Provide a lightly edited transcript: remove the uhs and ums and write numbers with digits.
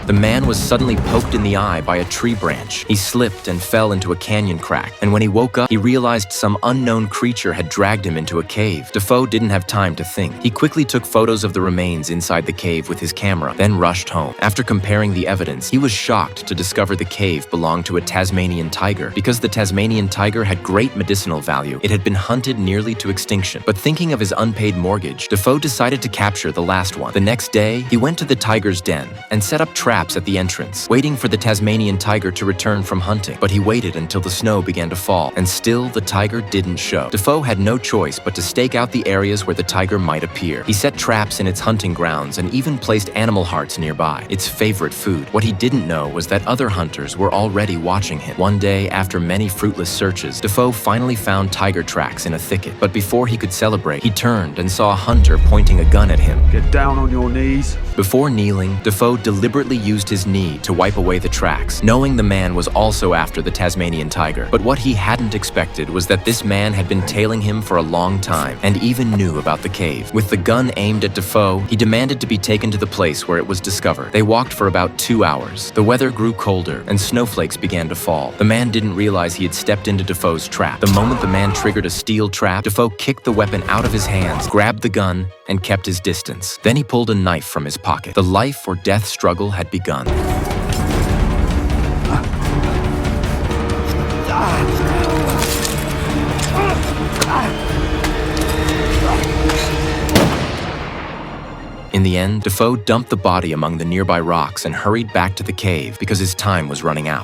The man was suddenly poked in the eye by a tree branch. He slipped and fell into a canyon crack, and when he woke up, he realized some unknown creature had dragged him into a cave. Defoe didn't have time to think. He quickly took photos of the remains inside the cave with his camera, then rushed home. After comparing the evidence, he was shocked to discover the cave belonged to a Tasmanian tiger. Because the Tasmanian tiger had great medicinal value, it had been hunted nearly to extinction. But thinking of his unpaid mortgage, Defoe decided to capture the last one. The next day, he went to the tiger's den and set up traps at the entrance, waiting for the Tasmanian tiger to return from hunting. But he waited until the snow began to fall, and still the tiger didn't show. Defoe had no choice but to stake out the areas where the tiger might appear. He set traps in its hunting grounds and even placed animal hearts nearby, its favorite food. What he didn't know was that other hunters were already watching him. One day, after many fruitless searches, Defoe finally found tiger tracks in a thicket. But before he could celebrate, he turned and saw a hunter pointing a gun at him. Get down on your knees. Before kneeling, Defoe deliberately used his knee to wipe away the tracks, knowing the man was also after the Tasmanian tiger. But what he hadn't expected was that this man had been tailing him for a long time and even knew about the cave. With the gun aimed at Defoe, he demanded to be taken to the place where it was discovered. They walked for about 2 hours. The weather grew colder and snowflakes began to fall. The man didn't realize he had stepped into Defoe's trap. The moment the man triggered a steel trap, Defoe kicked the weapon out of his hands, grabbed the gun, and kept his distance. Then he pulled a knife from his pocket. The life or death struggle had begun. In the end, Defoe dumped the body among the nearby rocks and hurried back to the cave because his time was running out.